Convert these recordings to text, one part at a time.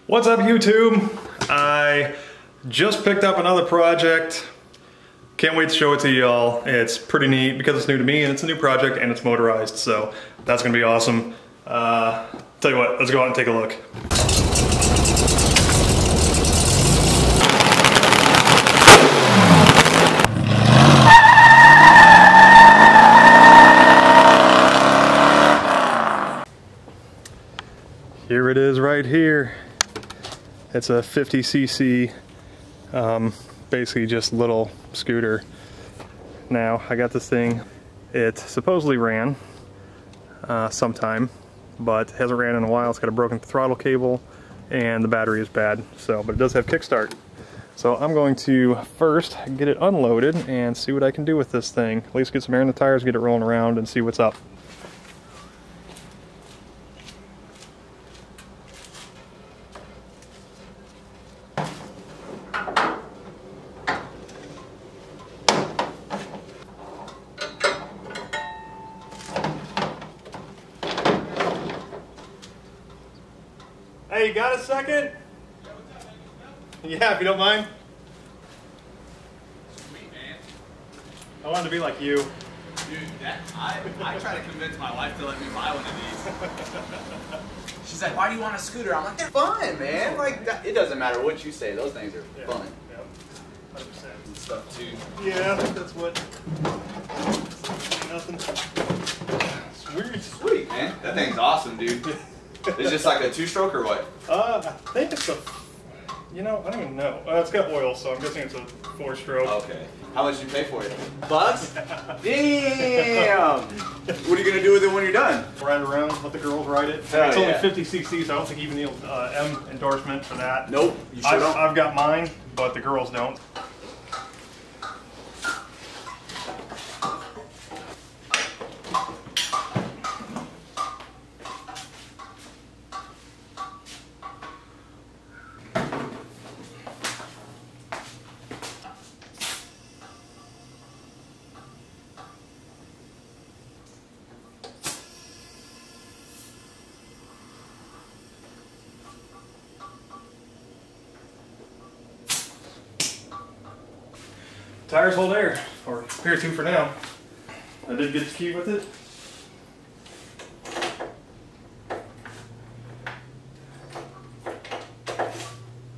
What's up, YouTube? I just picked up another project. Can't wait to show it to y'all. It's pretty neat because it's new to me and it's a new project and it's motorized, so that's gonna be awesome. Tell you what, let's go out and take a look. Here it is right here. It's a 50cc, basically just little scooter. Now, I got this thing. It supposedly ran sometime, but hasn't ran in a while. It's got a broken throttle cable and the battery is bad, so, but it does have kickstart. So I'm going to first get it unloaded and see what I can do with this thing. At least get some air in the tires, get it rolling around and see what's up. Hey, you got a second? Yeah, if you don't mind. Sweet, man. I wanted to be like you. Dude, I try to convince my wife to let me buy one of these. She's like, why do you want a scooter? I'm like, they're fun, man. Like, it doesn't matter what you say. Those things are fun. Yeah, 100%. And stuff, too. Yeah, that's what. Nothing. Sweet. Sweet, man. That thing's awesome, dude. It's just like a two-stroke or what? I think it's a, you know, I don't even know. It's got oil, so I'm guessing it's a 4-stroke. Okay. How much did you pay for it? $1? Damn! What are you gonna do with it when you're done? Ride around, let the girls ride it. Hell It's only yeah. 50cc, so I don't think you even need M endorsement for that. Nope, you sure don't. I've got mine, but the girls don't. Tires hold air, or appear to for now. I did get the key with it.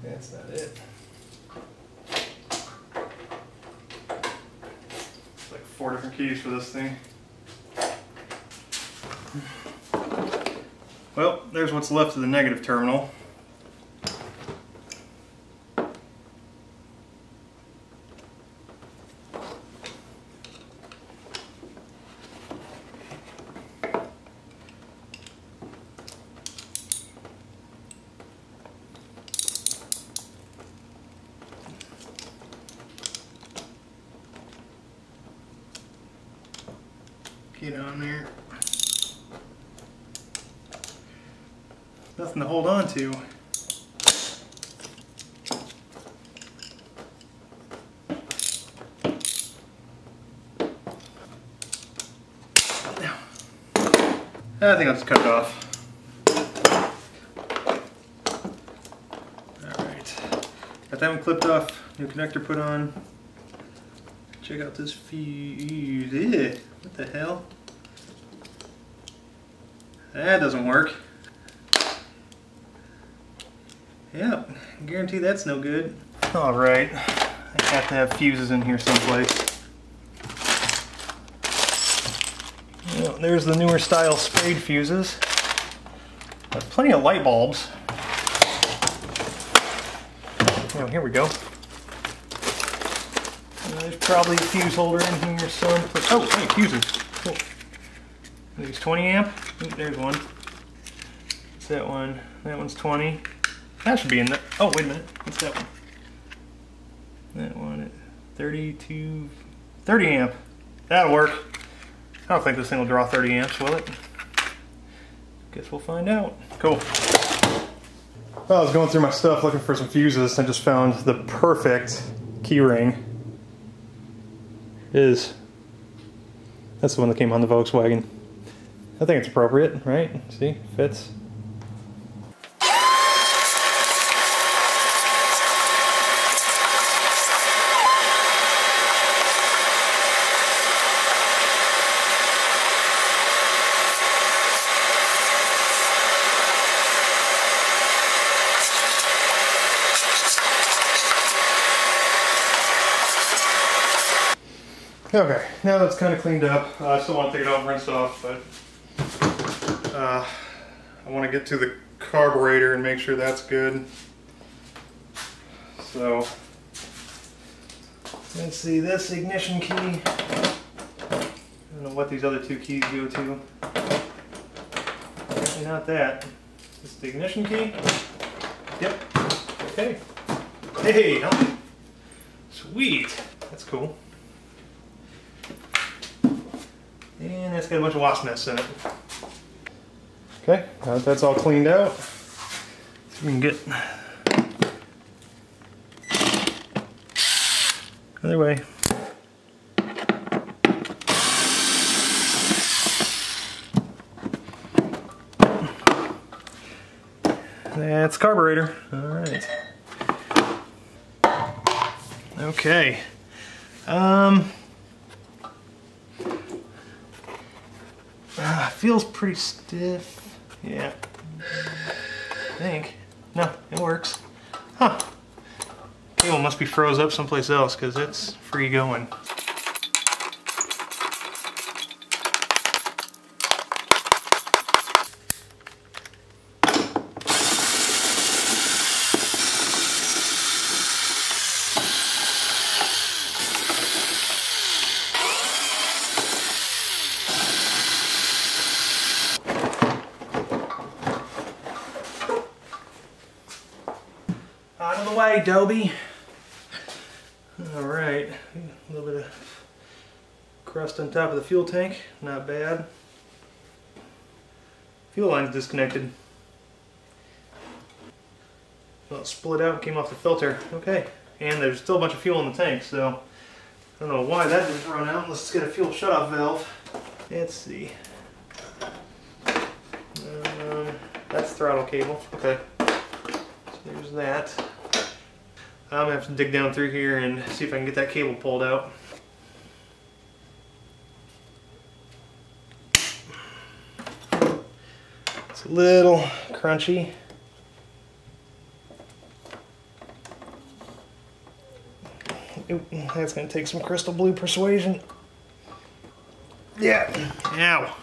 That's not it. It's like 4 different keys for this thing. Well, there's what's left of the negative terminal. Get on there. Nothing to hold on to. Now, I think I'll just cut it off. Alright. Got that one clipped off. New connector put on. Check out this fuse. Ew, what the hell? That doesn't work. Yep, guarantee that's no good. Alright, I have to have fuses in here someplace. Well, there's the newer style spade fuses. There's plenty of light bulbs. Oh, here we go. There's probably a fuse holder in here someplace. Oh, hey, fuses. Cool. There's 20 amp. Ooh, there's one. What's that one? That one's 20. That should be in there. Oh, wait a minute. What's that one? That one at 32, 30 amp. That'll work. I don't think this thing will draw 30 amps, will it? Guess we'll find out. Cool. Well, I was going through my stuff looking for some fuses and just found the perfect key ring. That's the one that came on the Volkswagen. I think it's appropriate, right? See, fits. Okay, now that's kind of cleaned up. I still want to take it off and rinse it off, but I want to get to the carburetor and make sure that's good. So let's see, this ignition key. I don't know what these other two keys go to. Apparently not that. Is the ignition key? Yep. Okay. Hey, helmet. Sweet. That's cool. And it's got a bunch of wasp nests in it. Okay, now that that's all cleaned out, so we can get other way. That's carburetor. All right. Okay. Feels pretty stiff. Yeah. I think. No, it works. Huh. Cable must be froze up someplace else because it's free going. Out of the way, Dobie. Alright, a little bit of crust on top of the fuel tank, not bad. Fuel line's disconnected. Well, it split out and came off the filter. Okay, and there's still a bunch of fuel in the tank, so I don't know why that didn't run out. Let's get a fuel shutoff valve. Let's see. That's throttle cable. Okay, so there's that. I'm gonna have to dig down through here and see if I can get that cable pulled out. It's a little crunchy. Ooh, that's gonna take some crystal blue persuasion. Yeah, ow.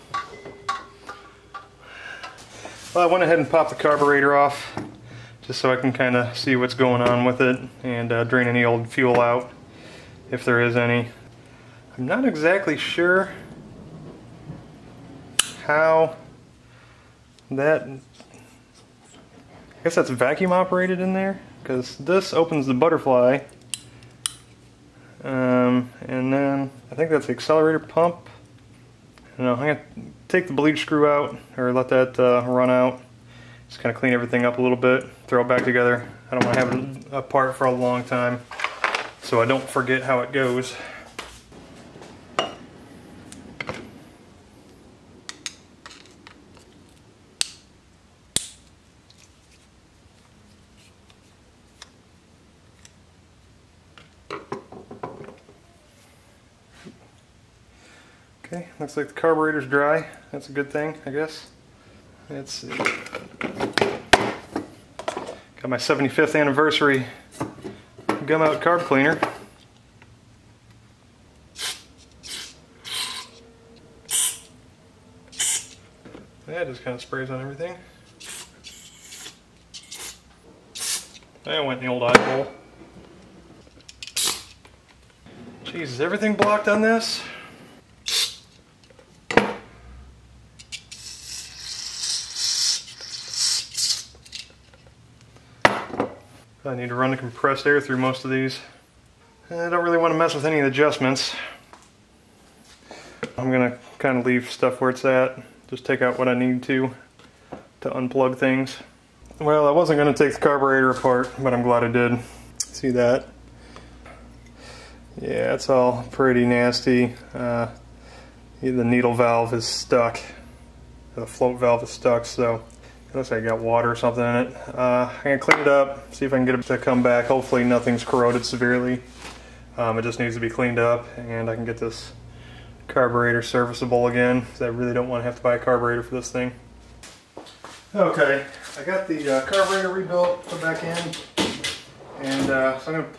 Well, I went ahead and popped the carburetor off, just so I can kind of see what's going on with it and drain any old fuel out, if there is any. I'm not exactly sure how that, I guess that's vacuum operated in there, because this opens the butterfly, and then I think that's the accelerator pump. I don't know, I'm going to take the bleed screw out, or let that run out. Just kind of clean everything up a little bit, throw it back together. I don't want to have it apart for a long time, so I don't forget how it goes. Okay, looks like the carburetor's dry. That's a good thing, I guess. Let's see. Got my 75th anniversary gum out carb cleaner. That just kind of sprays on everything. That went in the old eye hole. Jeez, is everything blocked on this? I need to run the compressed air through most of these. I don't really want to mess with any of the adjustments. I'm going to kind of leave stuff where it's at. Just take out what I need to unplug things. Well, I wasn't going to take the carburetor apart, but I'm glad I did. See that? Yeah, it's all pretty nasty. The needle valve is stuck. The float valve is stuck, so it looks like I got water or something in it. I'm going to clean it up, see if I can get it to come back. Hopefully nothing's corroded severely. It just needs to be cleaned up, and I can get this carburetor serviceable again, because I really don't want to have to buy a carburetor for this thing. Okay, I got the carburetor rebuilt, put back in, and so I'm going to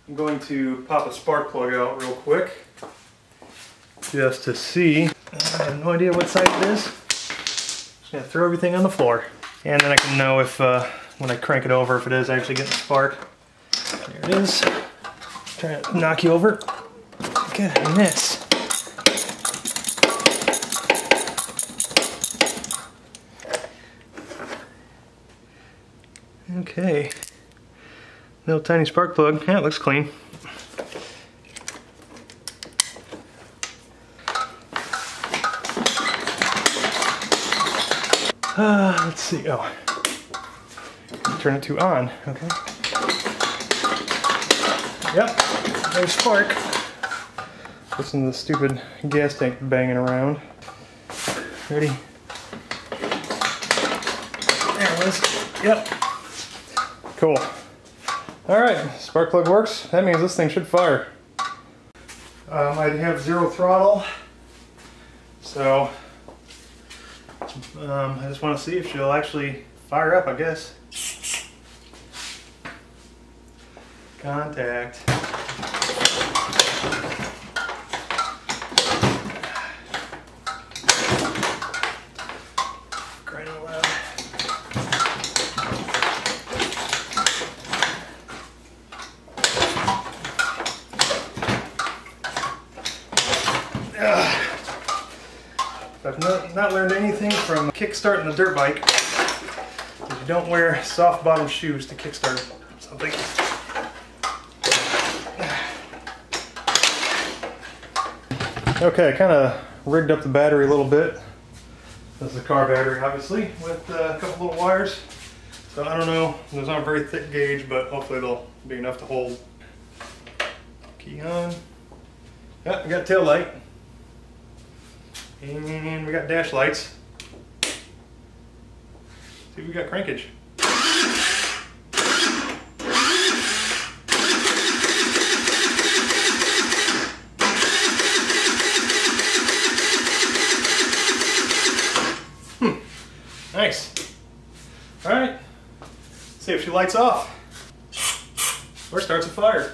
I'm going to pop a spark plug out real quick just to see. I have no idea what size it is. Just gonna throw everything on the floor. And then I can know if, when I crank it over, if it is actually getting a spark. There it is. Trying to knock you over. Good, I miss. Okay. Little tiny spark plug. Yeah, it looks clean. Let's see. Oh, turn it to on. Okay. Yep. There's spark. Listen to the stupid gas tank banging around. Ready? There it was. Yep. Cool. Alright, spark plug works. That means this thing should fire. I have 0 throttle, so I just want to see if she'll actually fire up, I guess. Contact. Crying out loud. I've not learned anything from kickstarting the dirt bike. You don't wear soft bottom shoes to kickstart something. Okay, I kind of rigged up the battery a little bit. This is a car battery, obviously, with a couple little wires. So I don't know, there's not a very thick gauge, but hopefully it'll be enough to hold. Key on. Yeah, we got tail light. And we got dash lights. See, we got crankage. Nice. All right. See if she lights off or starts a fire.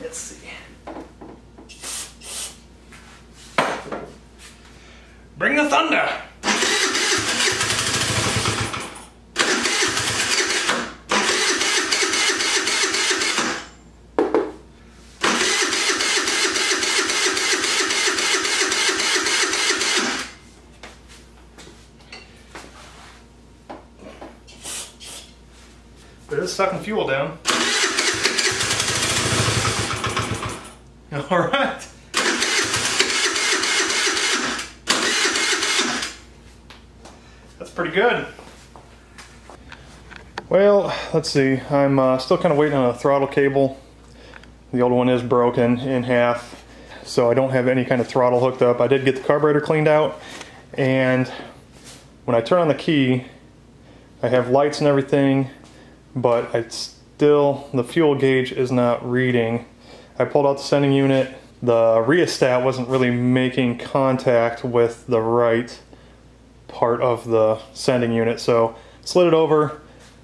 Let's see. Bring the thunder. But it's sucking fuel down. All right. That's pretty good. Well, let's see. I'm still kind of waiting on a throttle cable. The old one is broken in half, so I don't have any kind of throttle hooked up. I did get the carburetor cleaned out, and when I turn on the key, I have lights and everything, but the fuel gauge is not reading. I pulled out the sending unit. The rheostat wasn't really making contact with the right part of the sending unit, so slid it over,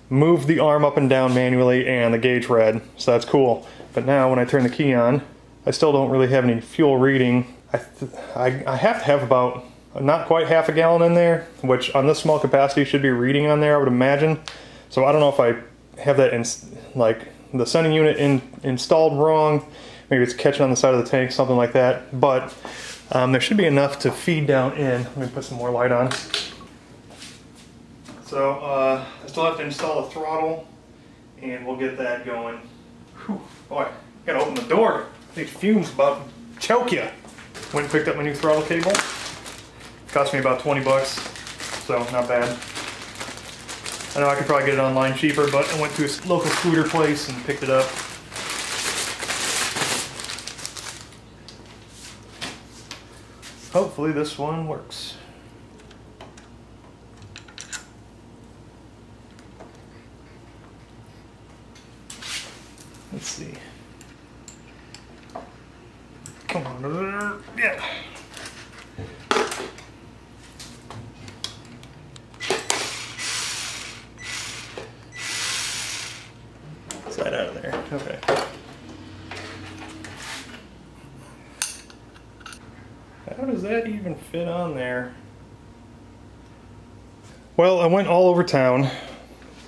moved the arm up and down manually, and the gauge read, so that's cool. But now when I turn the key on, I still don't really have any fuel reading. I have to have about not quite half a gallon in there, which on this small capacity should be reading on there, I would imagine. So I don't know if I have that in, like, the sending unit installed wrong. Maybe it's catching on the side of the tank, something like that. But there should be enough to feed down in. Let me put some more light on. So I still have to install a throttle, and we'll get that going. Whew, boy, gotta open the door. These fumes about to choke you. Went and picked up my new throttle cable. Cost me about 20 bucks, so not bad. I know I could probably get it online cheaper, but I went to a local scooter place and picked it up. Hopefully this one works. Let's see. Come on. Yeah. Okay. How does that even fit on there? Well, I went all over town. I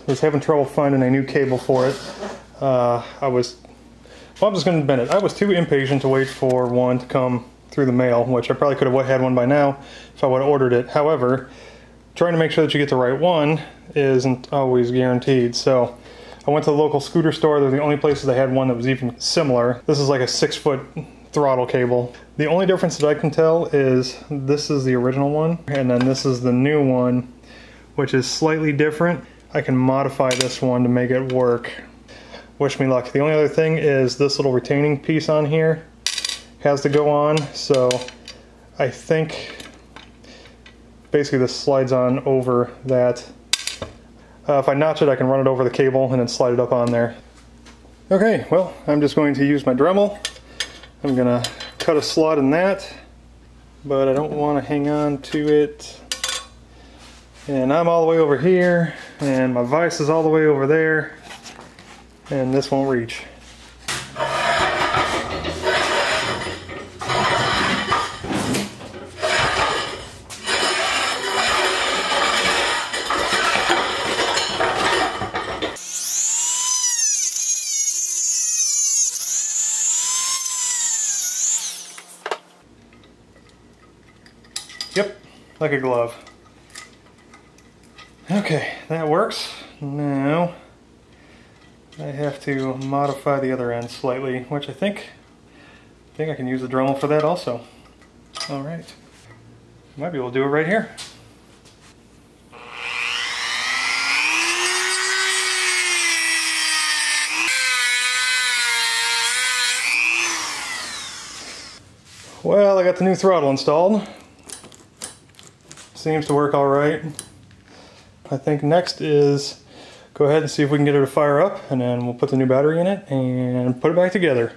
was having trouble finding a new cable for it. I'm just going to admit it. I was too impatient to wait for one to come through the mail, which I probably could have had one by now if I would have ordered it. However, trying to make sure that you get the right one isn't always guaranteed. So I went to the local scooter store. They're the only places they had one that was even similar. This is like a 6-foot throttle cable. The only difference that I can tell is this is the original one, and then this is the new one, which is slightly different. I can modify this one to make it work. Wish me luck. The only other thing is this little retaining piece on here has to go on, so I think basically this slides on over that. If I notch it, I can run it over the cable and then slide it up on there. Okay, well, I'm just going to use my Dremel. I'm gonna cut a slot in that, but I don't want to hang on to it. And I'm all the way over here, and my vise is all the way over there, and this won't reach. Yep, like a glove. Okay, that works. Now I have to modify the other end slightly, which I think I can use the Dremel for that also. All right, might be able to do it right here. Well, I got the new throttle installed. Seems to work all right. I think next is go ahead and see if we can get it to fire up, and then we'll put the new battery in it and put it back together.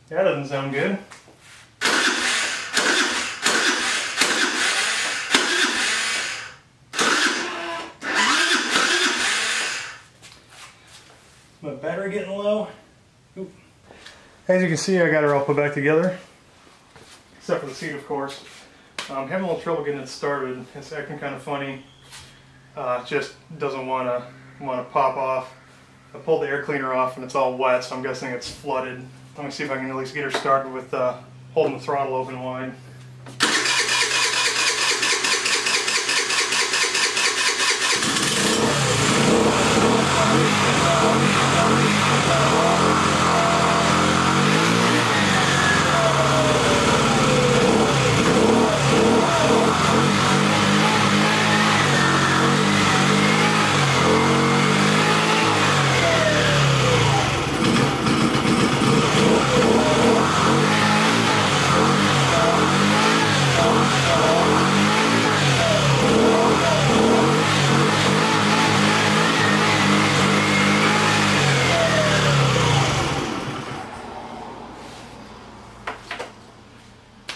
That doesn't sound good. My battery getting low. Oop. As you can see, I got her all put back together, except for the seat, of course. I'm having a little trouble getting it started. It's acting kind of funny. It just doesn't want to pop off. I pulled the air cleaner off and it's all wet, so I'm guessing it's flooded. Let me see if I can at least get her started with holding the throttle open wide.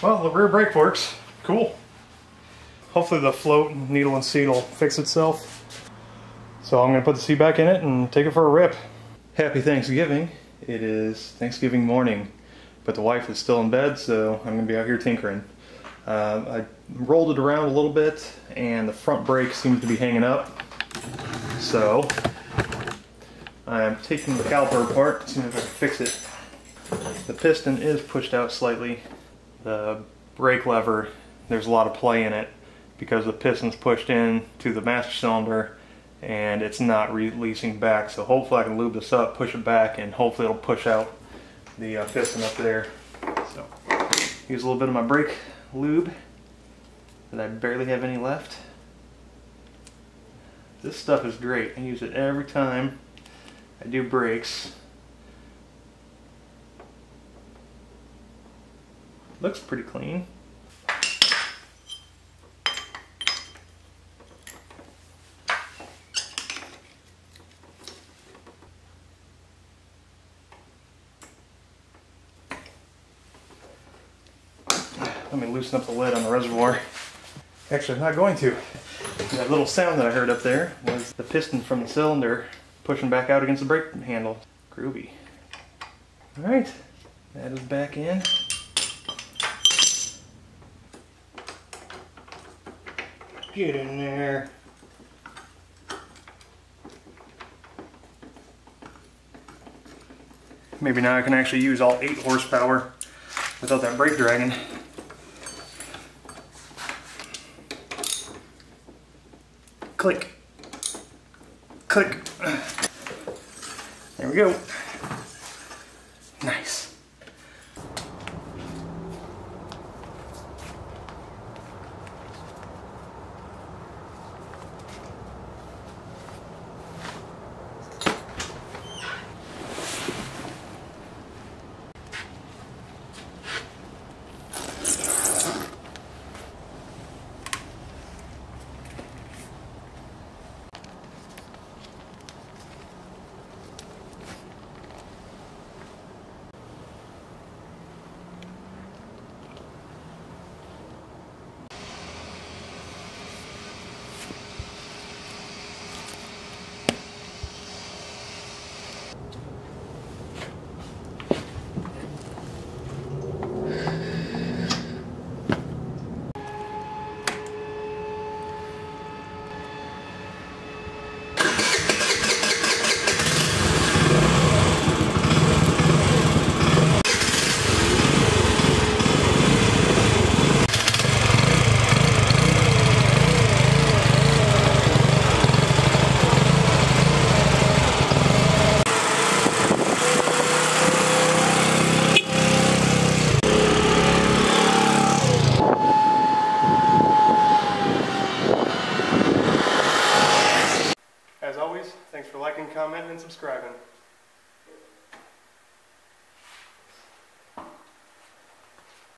Well, the rear brake works. Cool. Hopefully the float, needle, and seat will fix itself. So I'm going to put the seat back in it and take it for a rip. Happy Thanksgiving. It is Thanksgiving morning, but the wife is still in bed, so I'm going to be out here tinkering. I rolled it around a little bit, and the front brake seems to be hanging up. So I'm taking the caliper apart, seeing if I can fix it. The piston is pushed out slightly. The brake lever, there's a lot of play in it because the piston's pushed in to the master cylinder and it's not releasing back. So hopefully I can lube this up, push it back, and hopefully it'll push out the piston up there. So use a little bit of my brake lube that I barely have any left. This stuff is great. I use it every time I do brakes. Looks pretty clean. Let me loosen up the lid on the reservoir. Actually, I'm not going to. That little sound that I heard up there was the piston from the cylinder pushing back out against the brake handle. Groovy. Alright, that is back in. Get in there. Maybe now I can actually use all 8 horsepower without that brake dragging. Click. Click. There we go.